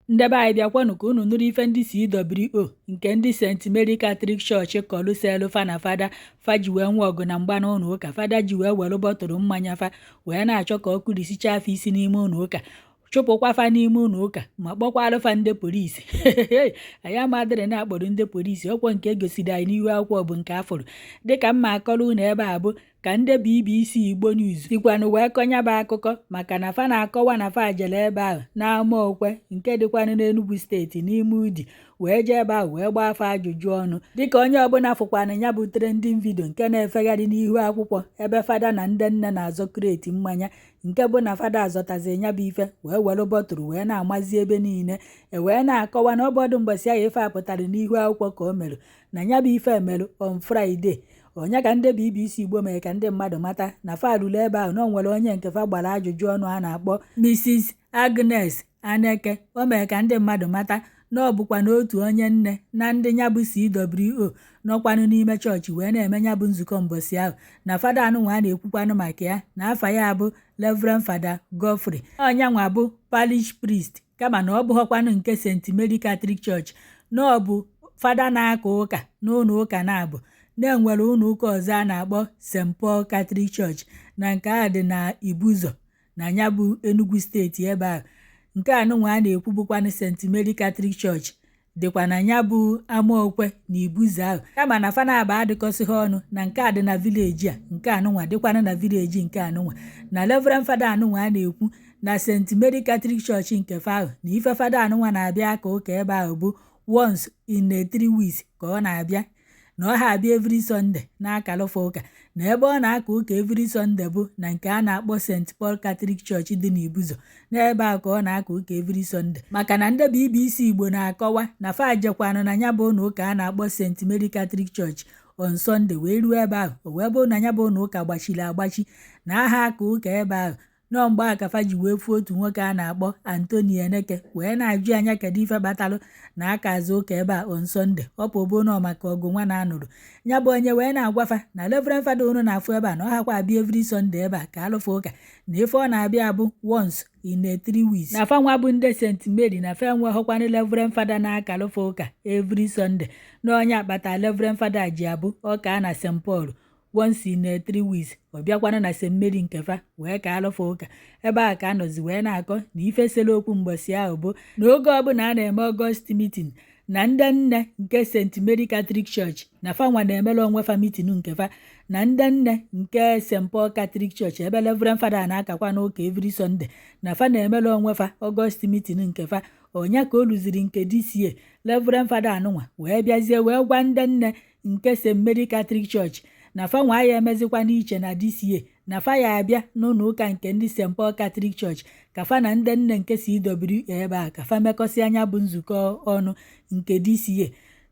Ndebe anyị bịakwanụ ka unu nụrụ ife ndị CWO nke ndị St. Mary Catholic Church kọlụ selụ fa na fada ji wee nwe ọgụ na mgba n'ụlọ ụka. Fada ji wee were bọtụlụ mmanya fa wee na-achọ ka ọ kụrisicha afa isi n'ime ụlọ ụka, chụpụkwa fa n'ime ụlọ ụka ma kpọkwalụ fa ndị polisi. anyị amadịrị na-akpọrọ ndị polisi, ọkwọ nke egosiri anyị n'ihu akwụkwọ bụ nke afọrọ. Dịka mma akọrọ unu ebe a bụ ka ndị BBC Igbo News sikwanụ wee kọnyaba akụkọ maka na fa na-akọwa na fa jere ebe ahụ n'ama okwe nke dịkwanụ n'Enugu steeti n'ime Udi wee jee ebe ahụ wee gbaa afa ajụjụ ọnụ. Dịka onye ọbụla fụkwana ya bụ trending vidio nke na-efegharị n'ihu akwụkwọ ebe fada na ndị nne na-azọ kreti mmanya, nke bụ na fada azọtazi ya bụ ife wee were bọtụlụ wee na-amazi ebe niile wee na-akọwa na ọbọdụ mbọsị ahụ ife apụtara n'ihu akwụkwọ ka o merụ na ya bụ ife merụ on Friday. Onye ka ndị BBC Igbo mere ka ndị mmadụ mata na fa ruru ebe ahụ na o nwere onye nke fa gbara ajụjụ ọnụ a na-akpọ Mrs. Agnes Aneke. O mere ka ndị mmadụ mata na ọ bụkwa n'otu onye nne na ndị ya bụ CWO nọkwanụ n'ime chọọchị wee na-eme ya bụ nzukọ mbọsị ahụ, na fada anụnwa a na-ekwukwanụ maka ya na afa ya bụ Reverend Fada Godfrey. Onyanwa bụ parish priest kama na ọ bụghọkwanụ nke St. Mary Catholic Church, na ọ bụ fada na-aka ụka n'ụlọ ụka na-abụ na-enwere ụlọ ụka ọzọ a na-akpọ St. Paul Catholic Church na nke a dị na Ibuzo na ya bụ Enugu steeti ebe ahụ. Nke anụnwa a na-ekwu bụkwanụ St. Mary Catholic Church dịkwa na ya bụ Amaokwe na Ibuzo ahụ, kama na fana aba adịkọsịghị ọnụ na nke a dị na vileji a, nke anụnwa dịkwanụ na vileji nke anụnwa. Na Reverend Fada anụnwa a na-ekwu na St. Mary Catholic Church nke fa ahụ na ife fada anụnwa na-abịa aka ụka ebe ahụ bụ once in a 3 weeks ka ọ na-abịa, na ọ ha abịa every Sunday na-akalụfa ụka, na ebe ọ na-aka ụka every Sunday bụ na nke a na-akpọ St. Paul Catholic Church dị n'Ibuzo, n'ebe a ka ọ na-aka ụka every Sunday. Maka na ndị BBC Igbo na-akọwa na fa jekwanụ na ya bụ ụlọ ụka a na-akpọ St. Mary Catholic Church on Sunday wee ruo ebe ahụ o wee bụ na ya bụ ụlọ ụka gbachiri agbachi na aha aka ụka ebe ahụ. Nọọ mgbe akafa ji wee fuo otu nwoke a na-akpọ Anthony Eneke wee na-ajụ anya kedu ife batalụ na aka azụ ụka ebe a on Sunday. Ọ pụbụ nọ maka ọgụ nwa na anụrụ ya bụ onye wee na-agwafa na Reverend Fada unu na-afụ ebe a na ọ hakwa abịa every Sunday ebe a ka alụfa ụka, na ife ọ na-abịa bụ once in a 3 weeks. Na fa nwa bụ ndị St. Mary na fa enweghọkwanụ Reverend Fada na-aka alụfa ụka every Sunday, na onye akpata Reverend Fada ji abụ ọka na St. Paul once in a 3 weeks. Ọ bịakwanụ na St. Mary nke fa wee ka alụfa ụka. Ebe a ka anọzi wee na-akọ na ife sele okwu mgbọsị ahụ bụ na oge ọbụla a na-eme August meeting na ndị nne nke St. Mary Catholic Church na fanwa na-emela onwe fa meeting nke fa, na ndị nne nke St. Paul Catholic Church ebe Reverend Fada na-akakwa n'ụka every Sunday na fa na-emela onwe fa August meeting nke fa. Onya ka o luziri nke DCA Reverend Fada anụnwa wee bịazie wee gwa ndị nne nke St. Mary Catholic Church na fa nwa ya emezikwa n'iche na DCA na fa ya abịa n'ụlọ ụka nke ndị St. Paul Catholic Church ka fa na ndị nne nke CWO ebe a ka fa mekọsị anya bụ nzukọ ọnụ nke DCA.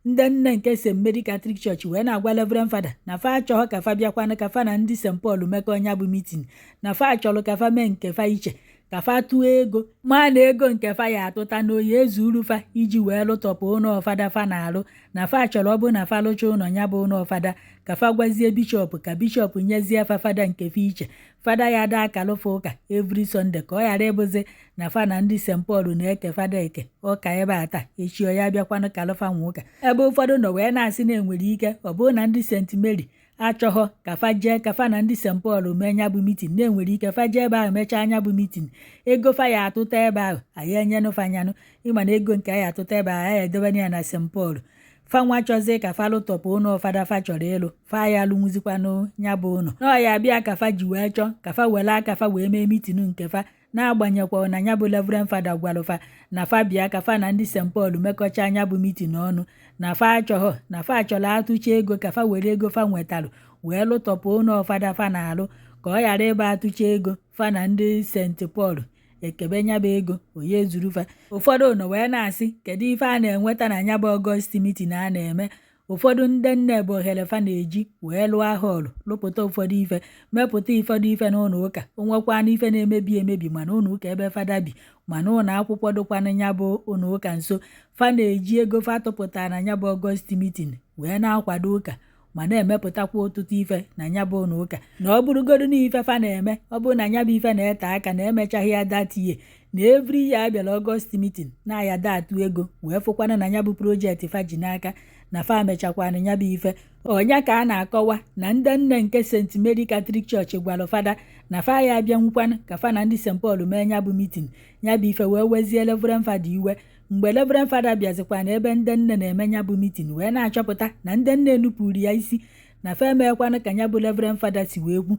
Ndị nne nke St. Mary Catholic Church wee na-agwa Reverend Fada na fa achọghọ ka fa bịakwanụ ka fa na ndị St. Paul mekọ anya bụ meeting, na fa achọrọ ka fa mee nke fa iche, ka fa tụọ ego ma na ego nke fa ya atụta n'oyi ezuru fa iji wee lụtọpụ ụlọ fada fa na-alụ, na fa chọrọ ọ bụ na fa lụcha ụlọ ya bụ ụlọ fada ka fa gwazie bishọp ka bishọp nyezie fa fada nke fa iche. Fada ya da akalụfa ụka every Sunday ka ọ ghara ịbụzi na fa na ndị St. Paul na-eke fada eke ọka ebe a taa echi ya bịakwanụ kalụfa nwa ụka. Ebe ụfọdụ nọ wee na-asị na enwere ike ọ bụrụ na ndị St. Mary achọghọ ka fa jee ka fa na ndị St. Paul mee nya bụ meeting, na-enwere ike fa jee ebe ahụ mechaa anya bụ meeting, ego fa ya atụta ebe ahụ anyị enyenụ fanyanụ, ịma na ego nke anyị atụta ebe ahụ anyị edobanye ya na St. Paul. Fa nwa chọzie ka fa lụtọpụ ụlọ fada fa chọrọ ịlụ, fa ya alụnwuzikwanụ ya bụ ụlọ. Na ọ ya bịa ka fa ji wee chọọ ka fa were aka fa wee mee meeting nke fa, na-agbanyekwa na ya bụ Reverend Fada gwalụfa na fa bịa ka fa na ndị St. Paul mekọcha anya bụ meeting ọnụ, na fa achọghọ na fa chọrọ atụcha ego ka fa were ego fa nwetalụ wee lụtọpụ ụlọ fada fa na-alụ, ka ọ ghara ịba atụcha ego fa na ndị St. Paul ekebe nyaba ego onye ezuru fa. Ụfọdụ nọ wee na-asị kedu ife a na-enweta na nyaba August meeting a na-eme. Ụfọdụ ndị nne bụ ohere fa na-eji wee lụọ họlụ, lụpụta ụfọdụ ife, mepụta ụfọdụ ife n'ụlọ ụka, onwekwa n'ife na-emebi emebi ma n'ụlọ ụka ebe fada bi ma n'ụlọ akwụkwọ dịkwanụ ya bụ ụlọ ụka nso. Fa na-eji ego fa tụpụtara na ya bụ August meeting wee na-akwado ụka ma na-emepụtakwa ọtụtụ ife na nya bụ ụlọ ụka. Na ọ bụrụgodu na ife fa na-eme, ọ bụ na nya bụ ife na-ete aka na emechaghị ya datiye na every year abịala Ọgọst meeting na-ayada atụ ego wee fụkwana na ya bụ projekti fa ji n'aka na fa mechakwana ya bụ ife. Ọnya ka a na-akọwa na ndị nne nke St. Mary Catholic Church gwara fada na fa ya abịanwukwana ka fa na ndị St. Paul mee ya bụ meeting ya bụ ife wee wezie Reverend Fada iwe. Mgbe Reverend Fada bịazikwa na ebe ndị nne na-eme ya bụ meeting wee na-achọpụta na ndị nne nupụrụ ya isi na fa emekwana ka ya bụ Reverend Fada si wee kwu.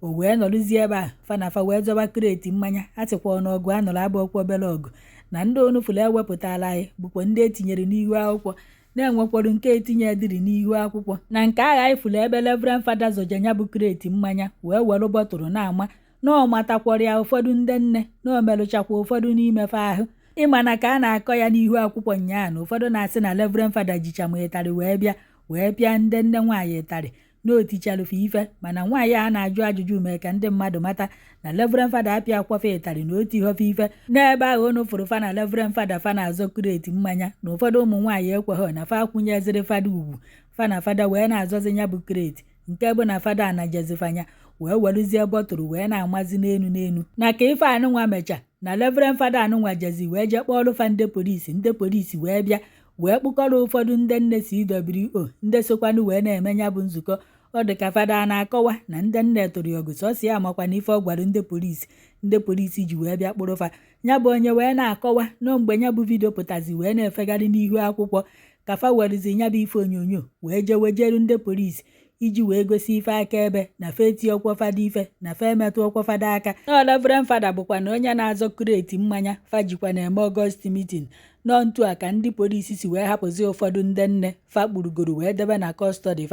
O wee nọrụzie ebe a fa na fa wee zọba kreti mmanya atịkwa n'ọgụ a nọrọ agba ọkwa obere ọgụ na ndị onufulu ewepụtala anyị bụkwa ndị etinyere n'ihu akwụkwọ na-enwekwarụ nke etinye dịrị n'ihu akwụkwọ na nke agha anyị fụrụ ebe Reverend Fada zọja ya bụ kreti mmanya wee were bọtụrụ na-ama na ọ matakwara ya ụfọdụ ndị nne na o merụchakwa ụfọdụ n'imefe ahụ. Ịma na ka a na-akọ ya n'ihu akwụkwọ nyaa na ụfọdụ na-asị na Reverend Fada jicha ma ịtarị wee pịa ndị nne nwaanyị ịtarị na otichalụfe ife, mana nwaanyị a na-ajụ ajụjụ mee ka ndị mmadụ mata na Reverend Fada apịa akwafe ịtarị na oti hofe ife. N'ebe ahụ onu fụrụ fa na Reverend Fada fa na-azọ kreti mmanya na ụfọdụ ụmụ nwaanyị ekweghị na fa akwụnyeziri fada ugwu fa na fada wee na-azọzi ya bụ kreti nke bụ na fada anajezifanya wee weluzie bọtụrụ wee na-amazi n'enu na ka ife anụnwa mecha na Reverend Fada anụnwa jezi wee jee kpọọrụ fa ndị polisi wee bịa wee kpụkọrọ ụfọdụ ndị nne CWO ndị sokwanụ wee na-eme ya bụ nzukọ. Ọ dị ka fada a na-akọwa na ndị nne tụrụ ọgụ sọsọ ya amakwa na ife ọ gwara ndị polisi ji wee bịa kpụrụ fa. Ya bụ onye wee na-akọwa na mgbe ya bụ vidio pụtazi wee na-efegharị n'ihu akwụkwọ ka fa werezi ya bụ ife onyonyo wee jewejeru ndị polisi iji wee gosi ife akaebe na fa eti ọkwọ fada ife na fa emetụ ọkwọ fada aka. Na Reverend Fada bụkwa na onye na-azọ kreti mmanya fa jikwa na-eme Ọgọst meeting. Nọ ntu a ka ndị polisi si wee hapụzi ụfọdụ ndị nne fa kpurugoro wee debe na kọstọdị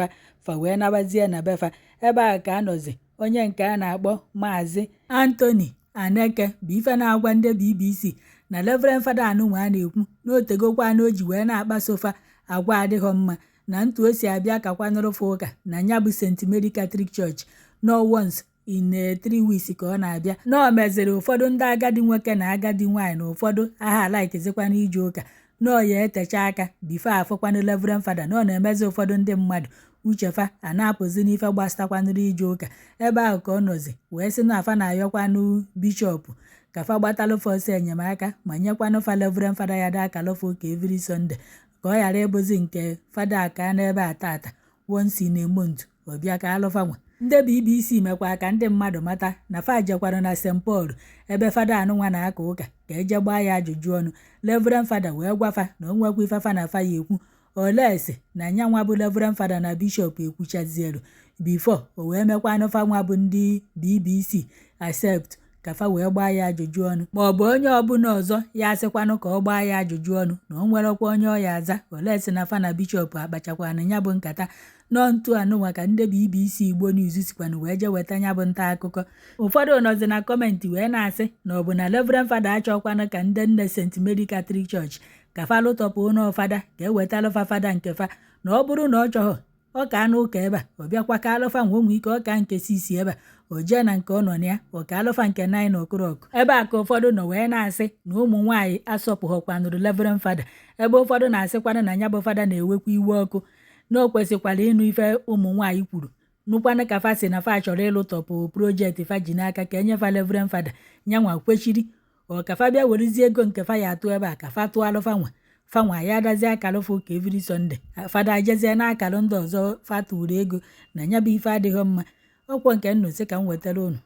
fa wee nabazie na befa. Ebe a ka anọzi onye nke a na-akpọ Maazị Anthony Aneke bụ ife na-agwa ndị BBC na Reverend Fada anụnwa a na-ekwu na otegokwa na o ji wee na-akpaso fa agwa adịghọ mma na ntu o si abịa kakwanụrụfa ụka na ya bụ St. Mary Catholic Church no once in 3 weeks ka ọ na-abịa na o meziri ụfọdụ ndị agadi nwoke na agadi nwaanyị na ụfọdụ aha laikizikwana ije ụka na ọ ya etecha aka bifo afọkwanụ Reverend Fada na ọ na-emezi ụfọdụ ndị mmadụ uchefa a na-apụzi n'ife gbastakwanụrụ ije ụka. Ebe ahụ ka ọ nọzi wee sị na afa na-ayọkwanụ bishọp ka fa gbatalụfa ọsọ enyemaka ma nyekwanụ fa Reverend Fada ya dakalụfa ụka every Sunday ka ọ ghara ịbụzi nke fada aka n'ebe a tata once in a month ọbịa ka alụfa nwa. Ndị BBC mekwa ka ndị mmadụ mata na fa jekwara na St. Paul ebe fada anụnwa na-aka ụka ka eje gbaa ya ajụjụ ọnụ. Reverend Fada wee gwafa na o nwekwa ife fa na fa ya ekwu olesi na nyanwa bụ Reverend Fada na bishọp ekwuchazielu bifo o wee mekwanụ fa nwa bụ ndị BBC accept ka fa wee gbaa ya ajụjụ ọnụ ma ọ bụ onye ọbụla ọzọ ya asịkwanụ ka ọ gbaa ya ajụjụ ọnụ na o nwerekwa onye ọ ya aza olesi na fa na bishọp akpachakwana ya bụ nkata. Nọ ntu anụnwa ka ndị BBC Igbo News sikwanụ wee jee weta ya bụ nta akụkọ. Ụfọdụ nọzi na kọmentị wee na-asị na ọ bụ na Reverend Fada achọkwanụ ka ndị nne St. Mary Catholic Church ka fa lụtọpụ ụnọ fada ka ewetalụfa fada nke fa na ọ bụrụ na ọ chọghọ ọ ka anụ ụka ebe a ọ bịakwa ka alụfa nwe onwe ike ọ ka nke 6 ebe a o jee na nke ọ nọ na ya ọ ka alụfa nke 9 o'clock. Ebe a ka ụfọdụ nọ wee na-asị na ụmụ nwaanyị asọpụghọkwanụrụ Reverend Fada ebe ụfọdụ na-asịkwanụ na ya bụ fada na-ewekwa iwe ọkụ na o kwesịkwara ịnụ ife ụmụ nwaanyị kwuru nụkwanụ ka fa si na fa chọrọ ịlụtọpụ projekti fa ji n'aka ka enyefa Reverend Fada nyanwa kwechiri ọ ka fa bịa werezie ego nke fa ya atụ ebe a ka fa tụọ alụfa fanwa ya adazie akalụfa ụka every Sunday fada ajezie na akalụ ndị ọzọ fa tụrụ ego na ya bụ ife adịghị mma. Ọkwọ nke nnụsị ka m wetara unu.